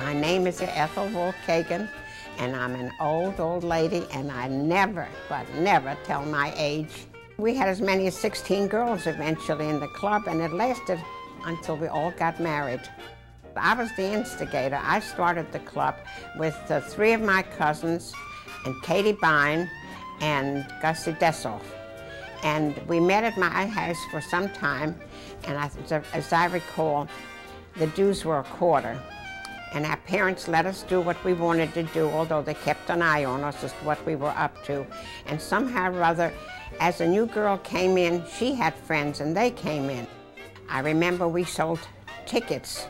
My name is Ethel Wolf Kagan, and I'm an old lady, and I never, but never tell my age. We had as many as 16 girls eventually in the club, and it lasted until we all got married. I was the instigator. I started the club with 3 of my cousins and Katie Bine and Gussie Dessoff. And we met at my house for some time, and as I recall, the dues were a quarter. And our parents let us do what we wanted to do, although they kept an eye on us as to what we were up to. And somehow or other, as a new girl came in, she had friends and they came in. I remember we sold tickets,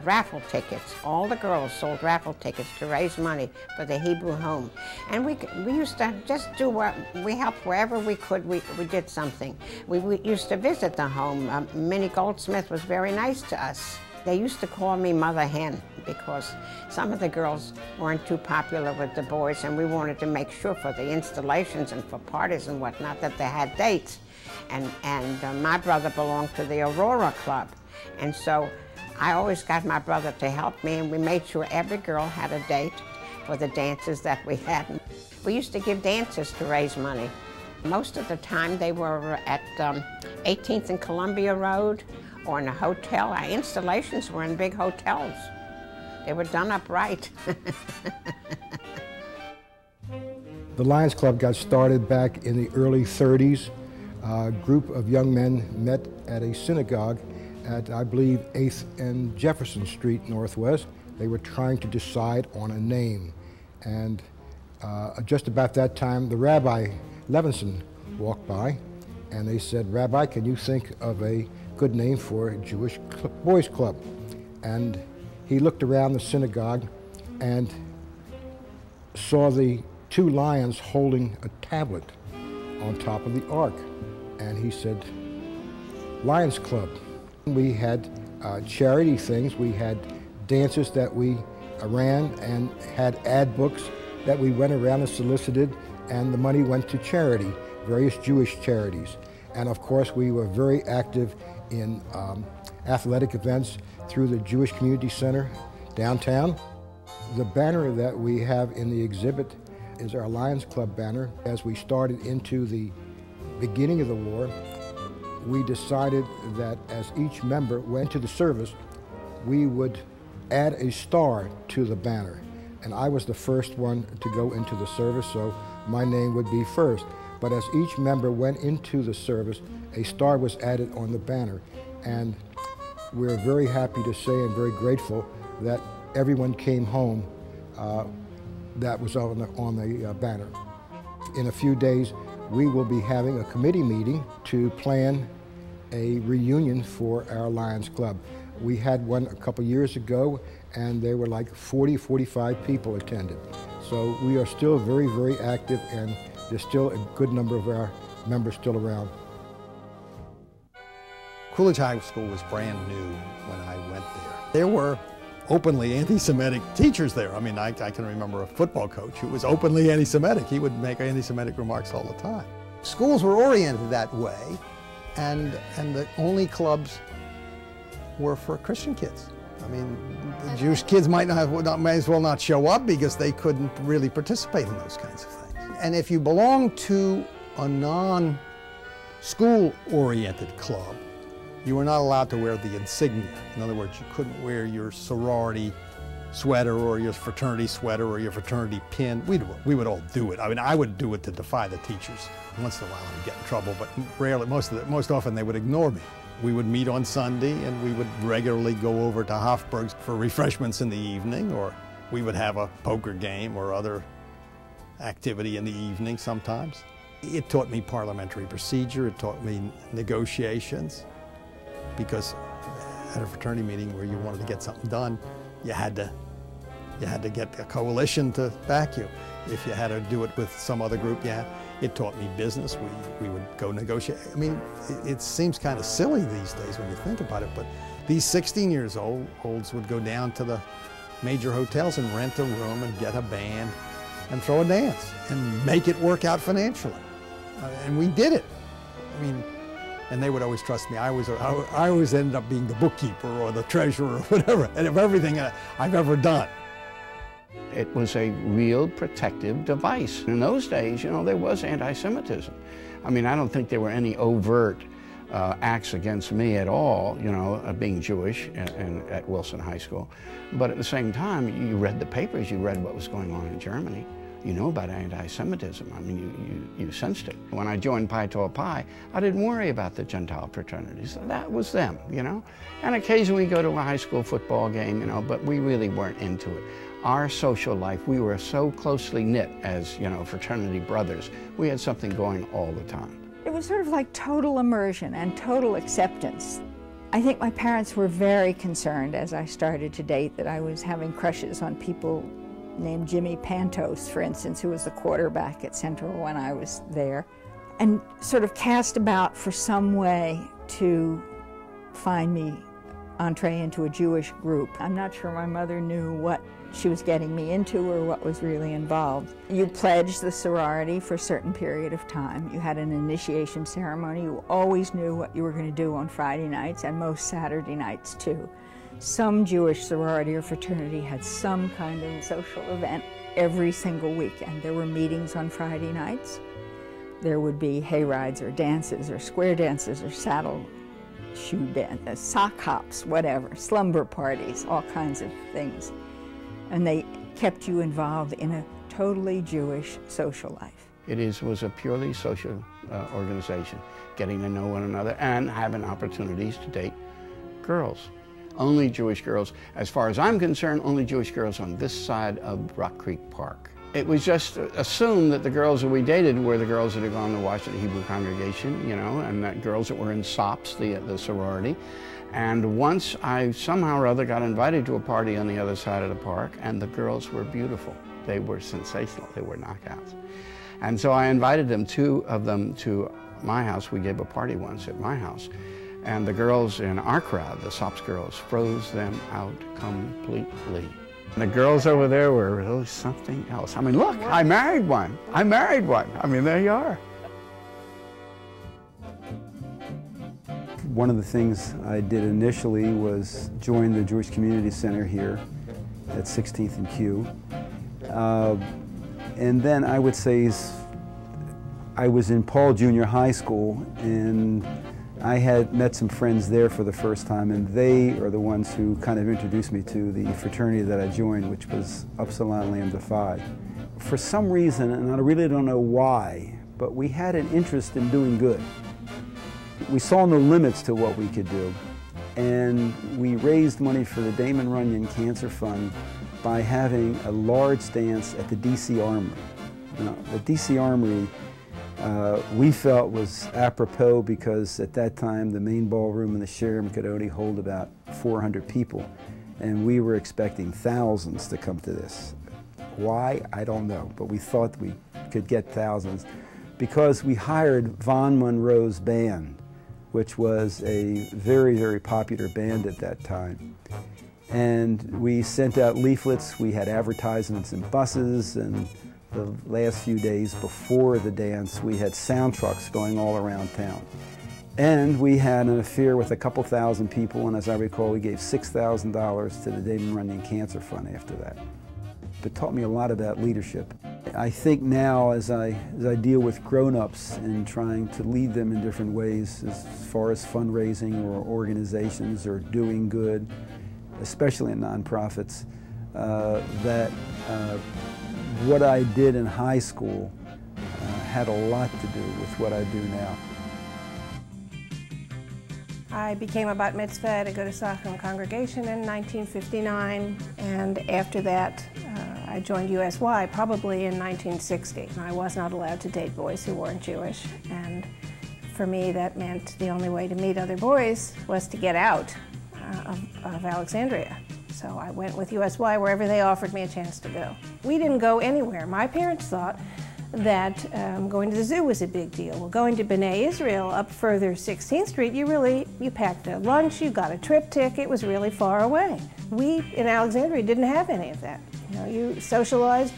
raffle tickets. All the girls sold raffle tickets to raise money for the Hebrew home. And we used to just do what, we helped wherever we could, we did something. We used to visit the home. Minnie Goldsmith was very nice to us. They used to call me Mother Hen because some of the girls weren't too popular with the boys, and we wanted to make sure for the installations and for parties and whatnot that they had dates. And my brother belonged to the Aurora Club, and so I always got my brother to help me, and we made sure every girl had a date for the dances that we had. We used to give dances to raise money. Most of the time they were at 18th and Columbia Road, or in a hotel. Our installations were in big hotels. They were done up right. The Lions Club got started back in the early 30s. A group of young men met at a synagogue at, I believe, 8th and Jefferson Street Northwest. They were trying to decide on a name. And just about that time, the Rabbi Levinson walked by, and they said, "Rabbi, can you think of a good name for a Jewish boys club?" And he looked around the synagogue and saw the 2 lions holding a tablet on top of the ark. And he said, "Lions Club." We had charity things. We had dances that we ran and had ad books that we went around and solicited, and the money went to charity, various Jewish charities. And of course, we were very active in athletic events through the Jewish Community Center downtown. The banner that we have in the exhibit is our Lions Club banner. As we started into the beginning of the war, we decided that as each member went to the service, we would add a star to the banner. And I was the first one to go into the service, so my name would be first. But as each member went into the service, a star was added on the banner. And we're very happy to say and very grateful that everyone came home that was on the banner. In a few days, we will be having a committee meeting to plan a reunion for our Lions Club. We had one a couple years ago, and there were like 40, 45 people attended. So we are still very, very active, and there's still a good number of our members still around. Coolidge High School was brand new when I went there. There were openly anti-Semitic teachers there. I mean, I can remember a football coach who was openly anti-Semitic. He would make anti-Semitic remarks all the time. Schools were oriented that way, and the only clubs were for Christian kids. I mean, the Jewish might as well not show up because they couldn't really participate in those kinds of things. And if you belong to a non-school oriented club, you were not allowed to wear the insignia. In other words, you couldn't wear your sorority sweater or your fraternity sweater or your fraternity pin. We would all do it. I mean, I would do it to defy the teachers. Once in a while I would get in trouble, but rarely, most often they would ignore me. We would meet on Sunday, and we would regularly go over to Hofburg's for refreshments in the evening, or we would have a poker game or other activity in the evening sometimes. It taught me parliamentary procedure. It taught me negotiations, because at a fraternity meeting where you wanted to get something done, you had to get a coalition to back you. If you had to do it with some other group, it taught me business. We would go negotiate. I mean, it seems kind of silly these days when you think about it, but these 16-year-olds would go down to the major hotels and rent a room and get a band and throw a dance and make it work out financially. And we did it. I mean, and they would always trust me. I always ended up being the bookkeeper or the treasurer or whatever, and of everything I've ever done. It was a real protective device. In those days, you know, there was anti-Semitism. I mean, I don't think there were any overt acts against me at all, you know, being Jewish at Wilson High School. But at the same time, you read the papers, you read what was going on in Germany. You know about anti-Semitism. I mean, you sensed it. When I joined Pi Tau Pi, I didn't worry about the Gentile fraternities. That was them, you know. And occasionally we go to a high school football game, you know, but we really weren't into it. Our social life, we were so closely knit as, you know, fraternity brothers. We had something going all the time. It was sort of like total immersion and total acceptance. I think my parents were very concerned as I started to date that I was having crushes on people named Jimmy Pantos, for instance, who was the quarterback at Central when I was there, and sort of cast about for some way to find me entree into a Jewish group. I'm not sure my mother knew what she was getting me into or what was really involved. You pledged the sorority for a certain period of time. You had an initiation ceremony. You always knew what you were going to do on Friday nights and most Saturday nights too. Some Jewish sorority or fraternity had some kind of social event every single weekend. There were meetings on Friday nights. There would be hayrides or dances or square dances or saddle shoe dances, sock hops, whatever, slumber parties, all kinds of things. And they kept you involved in a totally Jewish social life. It was a purely social organization, getting to know one another and having opportunities to date girls. Only Jewish girls, as far as I'm concerned, only Jewish girls on this side of Rock Creek Park. It was just assumed that the girls that we dated were the girls that had gone to watch the Hebrew congregation, you know, and that girls that were in SOPS, the sorority. And once I somehow or other got invited to a party on the other side of the park, and the girls were beautiful. They were sensational. They were knockouts. And so I invited them, two of them, to my house. We gave a party once at my house. And the girls in our crowd, the SOPS girls, froze them out completely. And the girls over there were really something else. I mean, look, I married one. I married one. I mean, there you are. One of the things I did initially was join the Jewish Community Center here at 16th and Q. And then I would say I was in Paul Junior High School, and I had met some friends there for the first time, and they are the ones who kind of introduced me to the fraternity that I joined, which was Upsilon Lambda Phi. For some reason, and I really don't know why, but we had an interest in doing good. We saw no limits to what we could do, and we raised money for the Damon Runyon Cancer Fund by having a large dance at the DC Armory. Now, the DC Armory we felt was apropos because at that time the main ballroom in the Sheridan could only hold about 400 people, and we were expecting thousands to come to this. Why? I don't know, but we thought we could get thousands because we hired Von Monroe's band, which was a very, very popular band at that time. And we sent out leaflets, we had advertisements in buses, and the last few days before the dance, we had sound trucks going all around town. And we had an affair with a couple thousand people, and as I recall, we gave $6,000 to the Damon Runyon Cancer Fund after that. It taught me a lot about leadership. I think now, as I deal with grown-ups and trying to lead them in different ways as far as fundraising or organizations or doing good, especially in nonprofits, that what I did in high school had a lot to do with what I do now. I became a bat mitzvah at a Good Sachem congregation in 1959, and after that I joined USY probably in 1960. I was not allowed to date boys who weren't Jewish, and for me that meant the only way to meet other boys was to get out of Alexandria. So I went with USY wherever they offered me a chance to go. We didn't go anywhere. My parents thought that going to the zoo was a big deal. Well, going to B'nai Israel up further 16th Street, you packed a lunch, you got a triptych, it was really far away. We in Alexandria didn't have any of that. You know, you socialized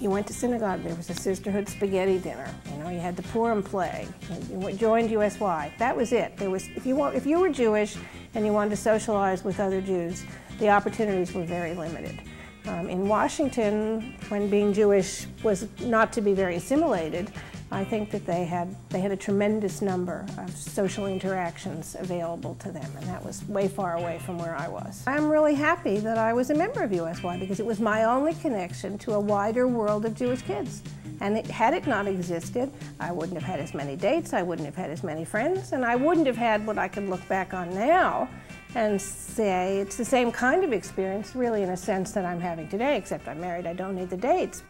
You went to synagogue, there was a sisterhood spaghetti dinner. You know, you had the Purim play. You joined USY. That was it. There was, if you were Jewish and you wanted to socialize with other Jews, the opportunities were very limited. In Washington, when being Jewish was not to be very assimilated, I think that they had a tremendous number of social interactions available to them, and that was way far away from where I was. I'm really happy that I was a member of USY because it was my only connection to a wider world of Jewish kids. And had it not existed, I wouldn't have had as many dates, I wouldn't have had as many friends, and I wouldn't have had what I can look back on now and say it's the same kind of experience, really, in a sense that I'm having today, except I'm married, I don't need the dates.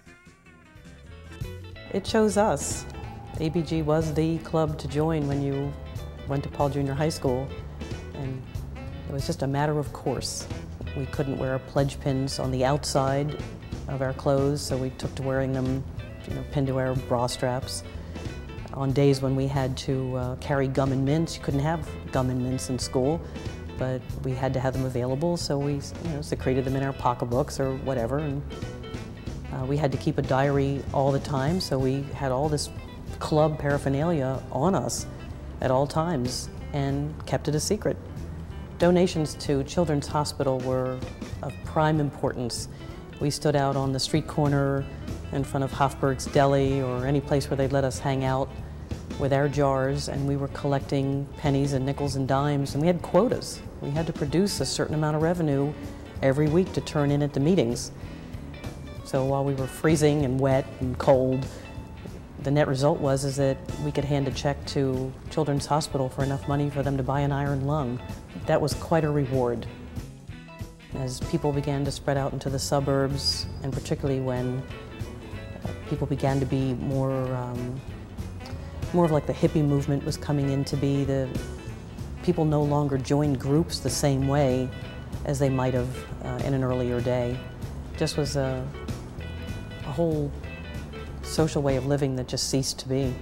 It chose us. ABG was the club to join when you went to Paul Junior High School, and it was just a matter of course. We couldn't wear pledge pins on the outside of our clothes, so we took to wearing them, pinned to our bra straps. On days when we had to carry gum and mints, you couldn't have gum and mints in school, but we had to have them available, so we secreted them in our pocketbooks or whatever. And we had to keep a diary all the time, so we had all this club paraphernalia on us at all times and kept it a secret. Donations to Children's Hospital were of prime importance. We stood out on the street corner in front of Hofberg's Deli or any place where they'd let us hang out with our jars, and we were collecting pennies and nickels and dimes, and we had quotas. We had to produce a certain amount of revenue every week to turn in at the meetings. So while we were freezing and wet and cold, the net result was that we could hand a check to Children's Hospital for enough money for them to buy an iron lung. That was quite a reward. As people began to spread out into the suburbs, and particularly when people began to be more of like the hippie movement was coming in to be, the people no longer joined groups the same way as they might have in an earlier day. Just was a whole social way of living that just ceased to be.